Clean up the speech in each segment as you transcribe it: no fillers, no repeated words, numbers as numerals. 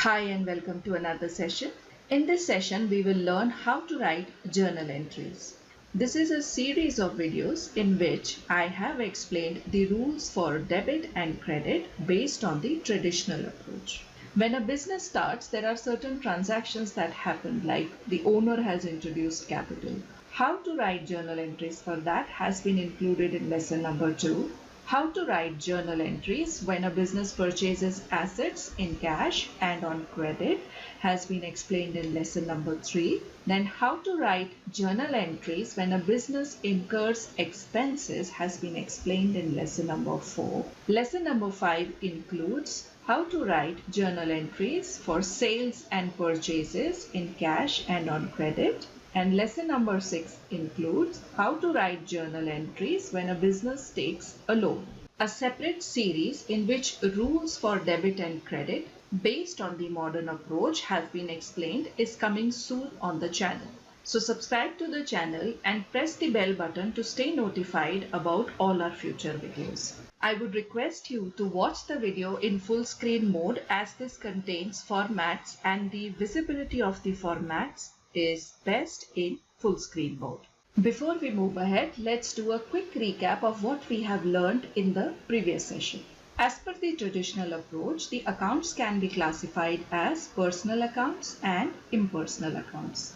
Hi and welcome to another session. In this session, we will learn how to write journal entries. This is a series of videos in which I have explained the rules for debit and credit based on the traditional approach. When a business starts, there are certain transactions that happen, like the owner has introduced capital. How to write journal entries for that has been included in lesson number 2. How to write journal entries when a business purchases assets in cash and on credit has been explained in lesson number 3. Then how to write journal entries when a business incurs expenses has been explained in lesson number 4. Lesson number 5 includes how to write journal entries for sales and purchases in cash and on credit. And lesson number 6 includes how to write journal entries when a business takes a loan. A separate series in which rules for debit and credit based on the modern approach have been explained is coming soon on the channel. So subscribe to the channel and press the bell button to stay notified about all our future videos. I would request you to watch the video in full screen mode as this contains formats and the visibility of the formats is best in full screen mode. Before we move ahead, let's do a quick recap of what we have learned in the previous session. As per the traditional approach, the accounts can be classified as personal accounts and impersonal accounts.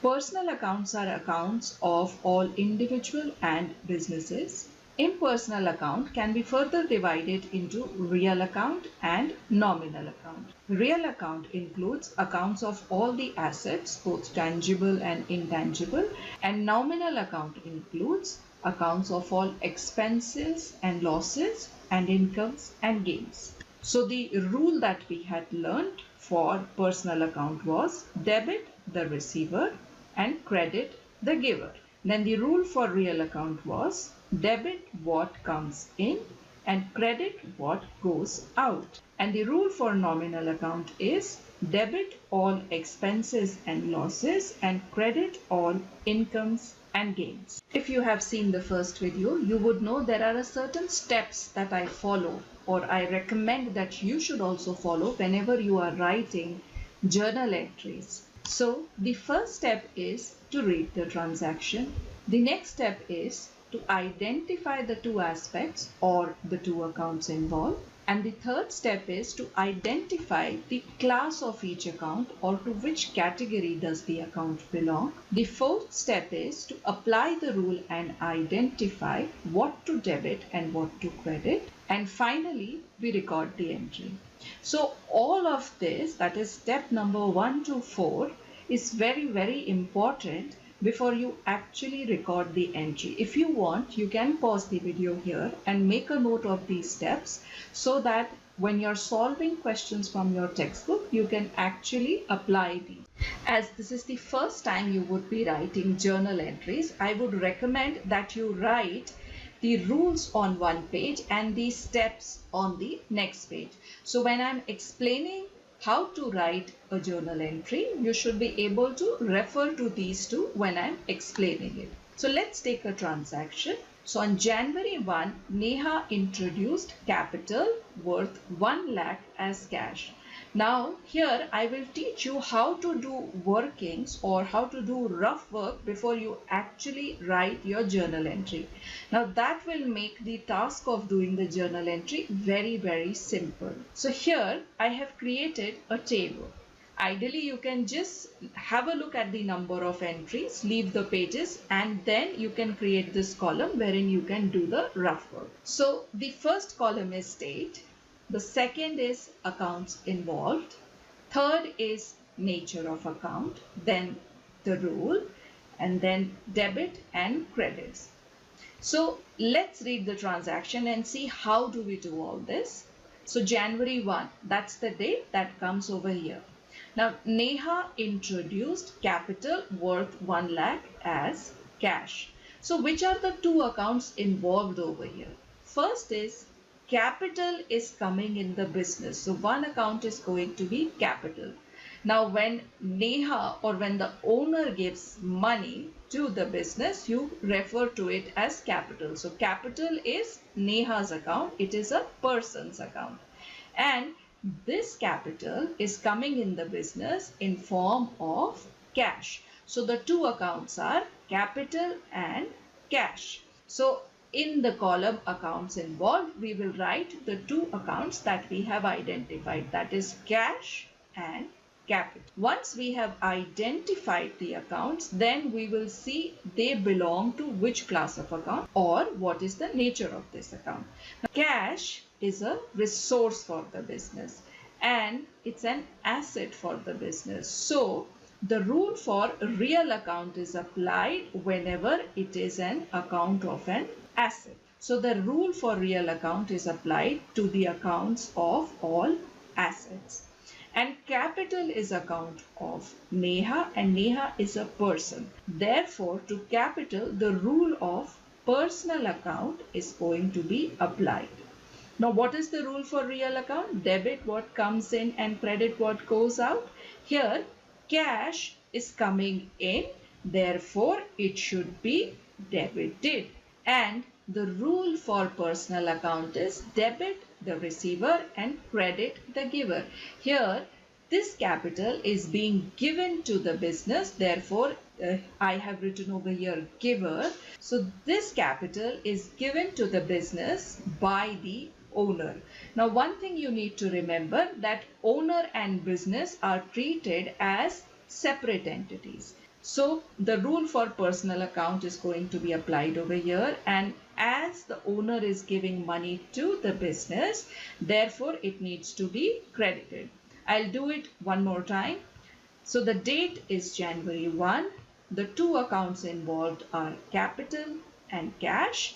Personal accounts are accounts of all individual and businesses. Impersonal account can be further divided into real account and nominal account. Real account includes accounts of all the assets, both tangible and intangible, and nominal account includes accounts of all expenses and losses and incomes and gains. So the rule that we had learned for personal account was debit the receiver and credit the giver. Then the rule for real account was debit what comes in and credit what goes out. And the rule for nominal account is debit all expenses and losses and credit all incomes and gains. If you have seen the first video, you would know there are certain steps that I follow, or I recommend that you should also follow whenever you are writing journal entries. So the first step is to read the transaction. The next step is to identify the two aspects or the two accounts involved. And the third step is to identify the class of each account, or to which category does the account belong. The fourth step is to apply the rule and identify what to debit and what to credit. And finally, we record the entry. So all of this, that is step number 1 to 4, is very important before you actually record the entry. If you want, you can pause the video here and make a note of these steps so that when you're solving questions from your textbook, you can actually apply these. As this is the first time you would be writing journal entries, I would recommend that you write the rules on one page and the steps on the next page. So when I'm explaining how to write a journal entry, you should be able to refer to these two when I'm explaining it. So let's take a transaction. So on January 1, Neha introduced capital worth 1 lakh as cash. Now here I will teach you how to do workings or how to do rough work before you actually write your journal entry. Now that will make the task of doing the journal entry very simple. So here I have created a table. Ideally you can just have a look at the number of entries, leave the pages, and then you can create this column wherein you can do the rough work. So the first column is date. The second is accounts involved. Third is nature of account. Then the rule, and then debit and credits. So let's read the transaction and see how do we do all this. So January 1, that's the date that comes over here. Now Neha introduced capital worth 1 lakh as cash. So which are the two accounts involved over here? First is capital is coming in the business. So one account is going to be capital. Now when Neha or when the owner gives money to the business, you refer to it as capital. So capital is Neha's account. It is a person's account. And this capital is coming in the business in form of cash. So the two accounts are capital and cash. So in the column accounts involved, we will write the two accounts that we have identified, that is cash and capital. Once we have identified the accounts, then we will see they belong to which class of account or what is the nature of this account. Now, cash is a resource for the business and it's an asset for the business. So the rule for real account is applied whenever it is an account of an asset. So the rule for real account is applied to the accounts of all assets. And capital is account of Neha, and Neha is a person. Therefore, to capital, the rule of personal account is going to be applied. Now, what is the rule for real account? Debit what comes in and credit what goes out. Here, cash is coming in, therefore it should be debited. And the rule for personal account is debit the receiver and credit the giver. Here, this capital is being given to the business, therefore I have written over here giver. So this capital is given to the business by the owner. Now one thing you need to remember, that owner and business are treated as separate entities. So the rule for personal account is going to be applied over here, and as the owner is giving money to the business, therefore it needs to be credited. I'll do it one more time. So the date is January 1. The two accounts involved are capital and cash.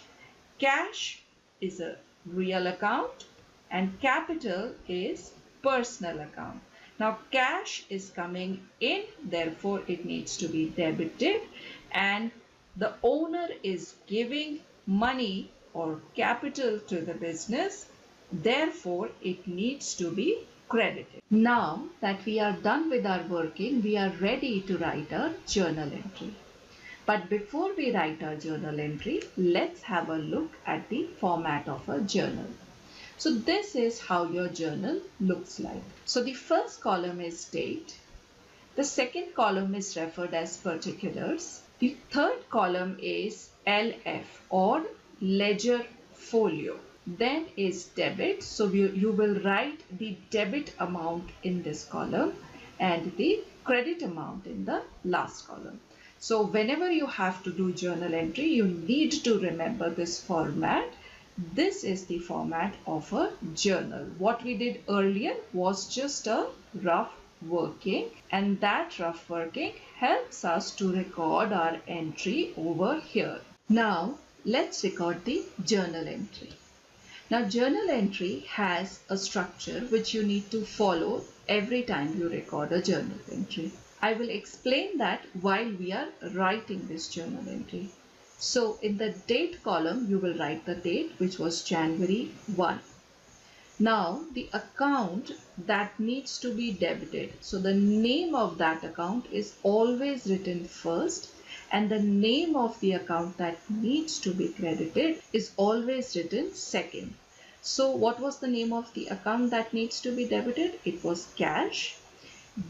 Cash is a real account and capital is personal account. Now cash is coming in, therefore it needs to be debited, and the owner is giving money or capital to the business, therefore it needs to be credited. Now that we are done with our working, we are ready to write our journal entry. But before we write our journal entry, let's have a look at the format of a journal. So this is how your journal looks like. So the first column is date. The second column is referred as particulars. The third column is LF or ledger folio. Then is debit. So you will write the debit amount in this column and the credit amount in the last column. So whenever you have to do journal entry, you need to remember this format. This is the format of a journal. What we did earlier was just a rough working, and that rough working helps us to record our entry over here. Now let's record the journal entry. Now journal entry has a structure which you need to follow every time you record a journal entry. I will explain that while we are writing this journal entry. So in the date column, you will write the date, which was January 1. Now the account that needs to be debited. So the name of that account is always written first, and the name of the account that needs to be credited is always written second. So what was the name of the account that needs to be debited? It was cash.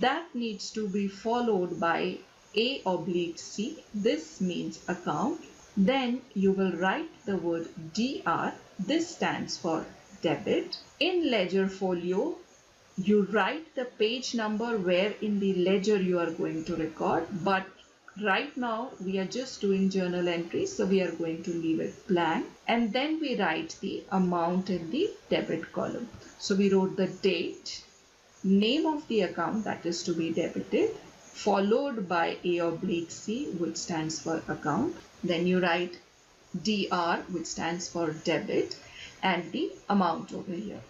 That needs to be followed by A/C. This means account. Then you will write the word DR. This stands for debit. In ledger folio, you write the page number where in the ledger you are going to record. But right now we are just doing journal entries, so we are going to leave it blank. And then we write the amount in the debit column. So we wrote the date, name of the account that is to be debited, followed by A/C, which stands for account. Then you write DR, which stands for debit, and the amount over here.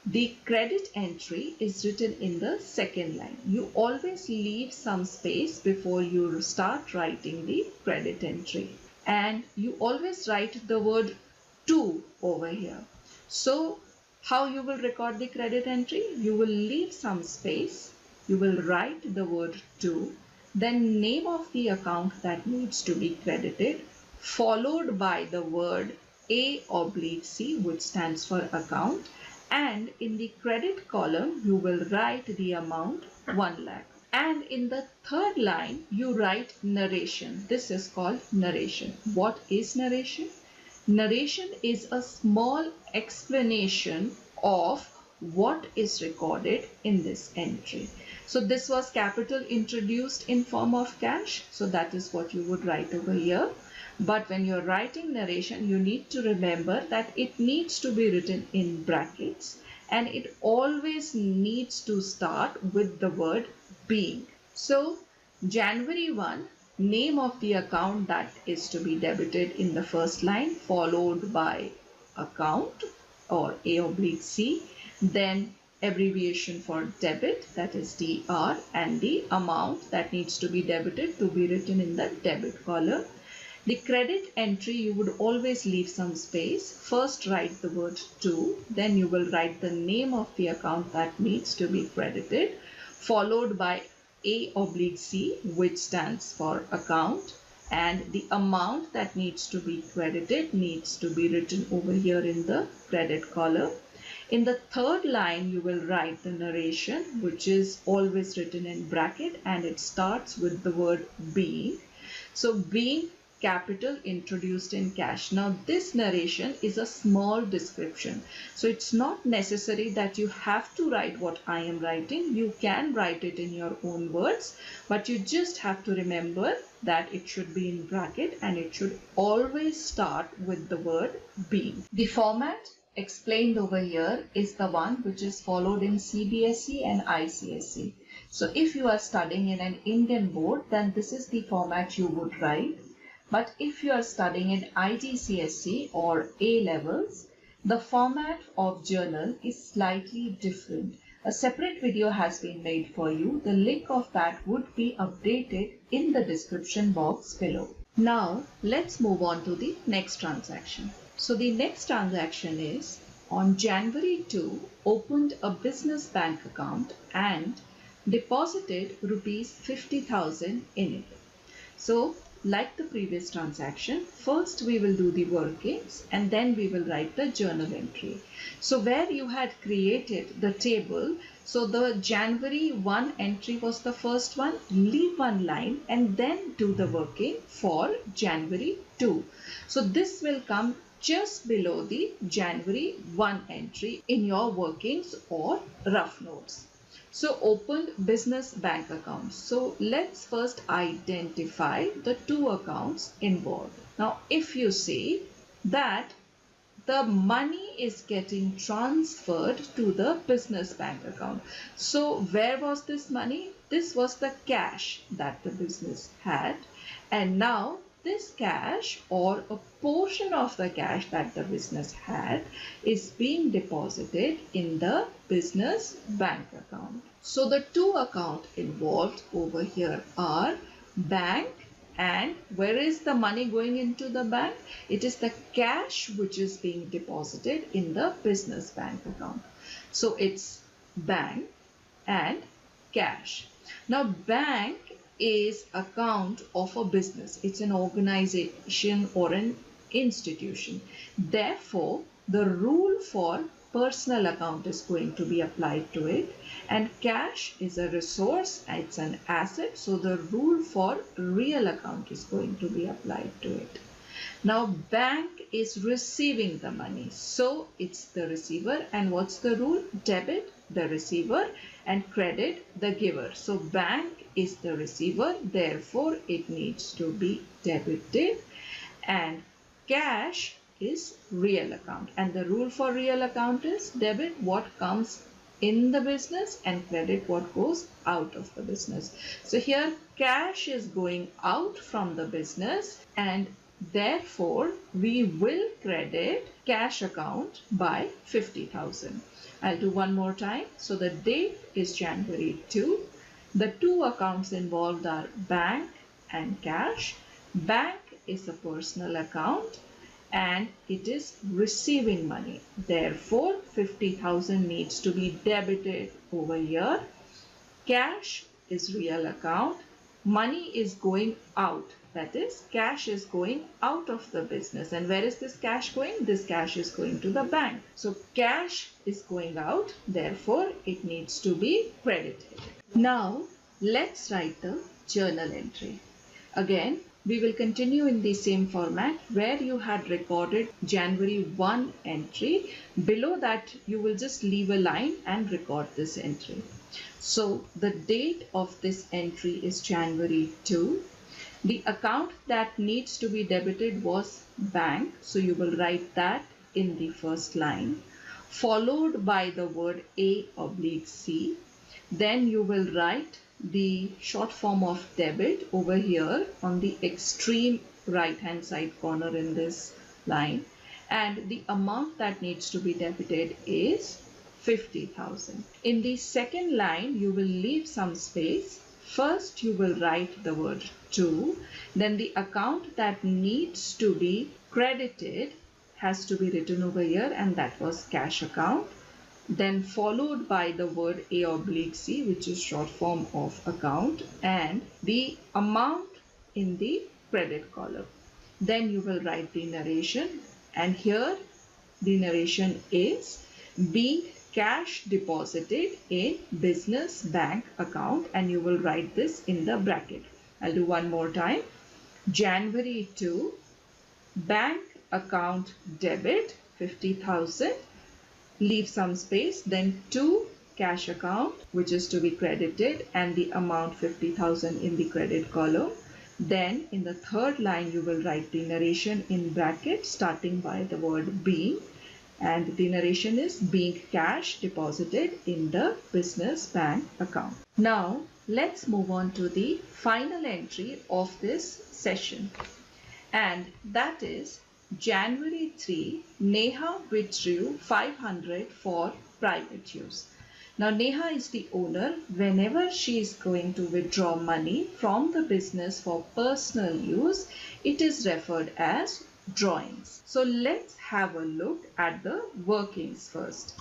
The credit entry is written in the second line. You always leave some space before you start writing the credit entry. And you always write the word to over here. So how you will record the credit entry? You will leave some space. You will write the word to, then name of the account that needs to be credited, followed by the word A/C, which stands for account, And in the credit column, you will write the amount 1 lakh. And in the third line, you write narration. This is called narration. What is narration? Narration is a small explanation of what is recorded in this entry. So this was capital introduced in form of cash. So that is what you would write over here. But when you're writing narration, you need to remember that it needs to be written in brackets and it always needs to start with the word being. So January 1, name of the account that is to be debited in the first line, followed by account or A/C, then abbreviation for debit, that is DR, and the amount that needs to be debited to be written in the debit column. The credit entry, you would always leave some space. First write the word to, then you will write the name of the account that needs to be credited, followed by A/C, which stands for account, and the amount that needs to be credited needs to be written over here in the credit column. In the third line, you will write the narration, which is always written in bracket, and it starts with the word being. So being capital introduced in cash. Now this narration is a small description. So it's not necessary that you have to write what I am writing. You can write it in your own words, but you just have to remember that it should be in bracket and it should always start with the word being. The format explained over here is the one which is followed in CBSE and ICSE. So if you are studying in an Indian board, then this is the format you would write. But if you are studying in IGCSE or A levels, the format of journal is slightly different. A separate video has been made for you. The link of that would be updated in the description box below. Now let's move on to the next transaction. So the next transaction is on January 2, opened a business bank account and deposited rupees 50,000 in it. So like the previous transaction, first we will do the workings and then we will write the journal entry. So where you had created the table, so the January 1 entry was the first one, leave one line and then do the working for January 2. So this will come just below the January 1 entry in your workings or rough notes. So opened business bank accounts. So let's first identify the two accounts involved. Now if you see that the money is getting transferred to the business bank account. So where was this money? This was the cash that the business had, and now this cash or a portion of the cash that the business had is being deposited in the business bank account. So the two accounts involved over here are bank, and where is the money going into the bank? It is the cash which is being deposited in the business bank account. So it's bank and cash. Now bank is account of a business. It's an organization or an institution. Therefore, the rule for personal account is going to be applied to it, and cash is a resource, it's an asset, so the rule for real account is going to be applied to it. Now bank is receiving the money, so it's the receiver, and what's the rule? Debit, the receiver, and credit, the giver. So bank is the receiver, therefore it needs to be debited, and cash is real account, and the rule for real account is debit what comes in the business and credit what goes out of the business. So here cash is going out from the business, and therefore we will credit cash account by 50,000. I'll do one more time. So the date is January 2. The two accounts involved are bank and cash. Bank is a personal account and it is receiving money. Therefore, 50,000 needs to be debited over here. Cash is real account. money is going out. That is, cash is going out of the business. And where is this cash going? This cash is going to the bank. So cash is going out, therefore it needs to be credited. Now let's write the journal entry. Again, we will continue in the same format where you had recorded January 1 entry. Below that, you will just leave a line and record this entry. So the date of this entry is January 2. The account that needs to be debited was bank. So you will write that in the first line, followed by the word A/C. Then you will write the short form of debit over here on the extreme right hand side corner in this line, and the amount that needs to be debited is 50,000. In the second line, you will leave some space. First, you will write the word to, then the account that needs to be credited has to be written over here, and that was cash account. Then followed by the word A/C, which is short form of account, and the amount in the credit column. Then you will write the narration, and here the narration is being cash deposited in business bank account, and you will write this in the bracket. I'll do one more time. January 2, bank account debit 50,000. Leave some space, then to cash account, which is to be credited, and the amount 50,000 in the credit column. Then in the third line, you will write the narration in brackets starting by the word being, and the narration is being cash deposited in the business bank account. Now let's move on to the final entry of this session, and that is January 3, Neha withdrew 500 for private use. Now Neha is the owner. Whenever she is going to withdraw money from the business for personal use, it is referred as drawings. So let's have a look at the workings first.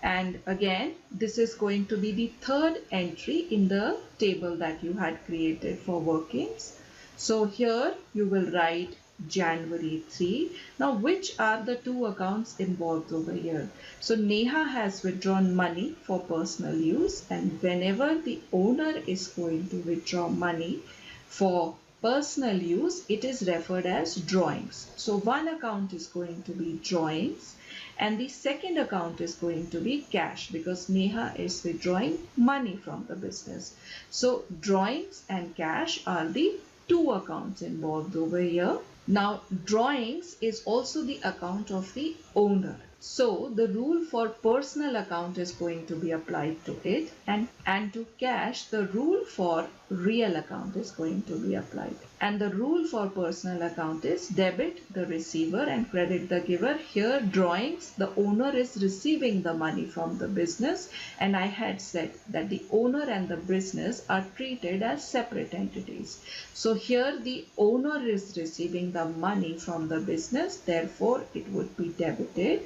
And again, this is going to be the third entry in the table that you had created for workings. So here you will write January 3. Now, which are the two accounts involved over here? So Neha has withdrawn money for personal use, and whenever the owner is going to withdraw money for personal use, it is referred as drawings. So one account is going to be drawings, and the second account is going to be cash, because Neha is withdrawing money from the business. So drawings and cash are the two accounts involved over here. Now drawings is also the account of the owner. So the rule for personal account is going to be applied to it, and to cash the rule for real account is going to be applied. And the rule for personal account is debit the receiver and credit the giver. Here drawings, the owner is receiving the money from the business, and I had said that the owner and the business are treated as separate entities. So here the owner is receiving the money from the business, therefore it would be debited,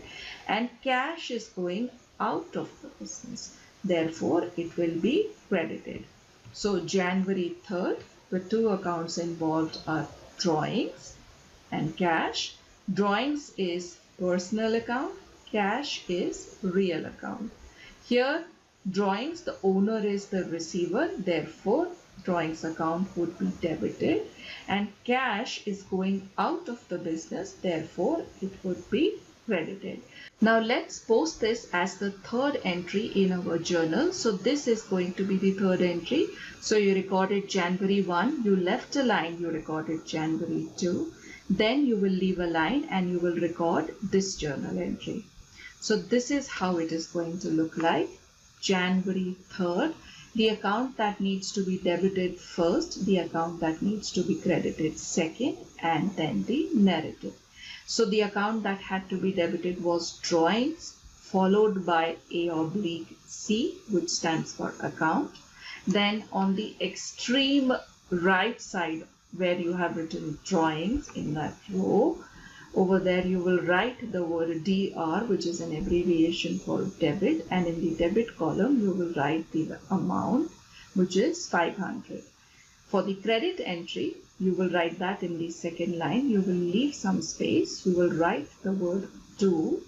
and cash is going out of the business, therefore it will be credited. So January 3rd, the two accounts involved are drawings and cash. Drawings is personal account, cash is real account. Here drawings, the owner is the receiver, therefore drawings account would be debited, and cash is going out of the business, therefore it would be credited. Now let's post this as the third entry in our journal. So this is going to be the third entry. So you recorded January 1, you left a line, you recorded January 2, then you will leave a line and you will record this journal entry. So this is how it is going to look like. January 3rd, the account that needs to be debited first, the account that needs to be credited second, and then the narrative. So the account that had to be debited was drawings, followed by A/C, which stands for account. Then on the extreme right side where you have written drawings in that row, over there you will write the word DR, which is an abbreviation for debit, and in the debit column you will write the amount, which is 500. For the credit entry, you will write that in the second line. You will leave some space. You will write the word to.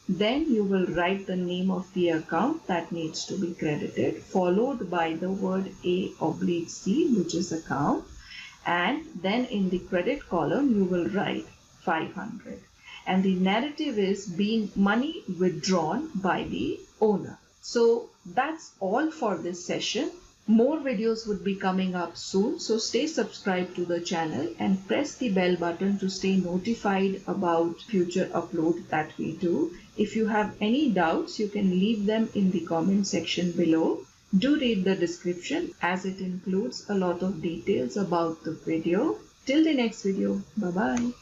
Then you will write the name of the account that needs to be credited, followed by the word A/C, which is account. And then in the credit column, you will write 500. And the narrative is being money withdrawn by the owner. So that's all for this session. More videos would be coming up soon, so stay subscribed to the channel and press the bell button to stay notified about future upload that we do. If you have any doubts, you can leave them in the comment section below. Do read the description as it includes a lot of details about the video. Till the next video, bye bye.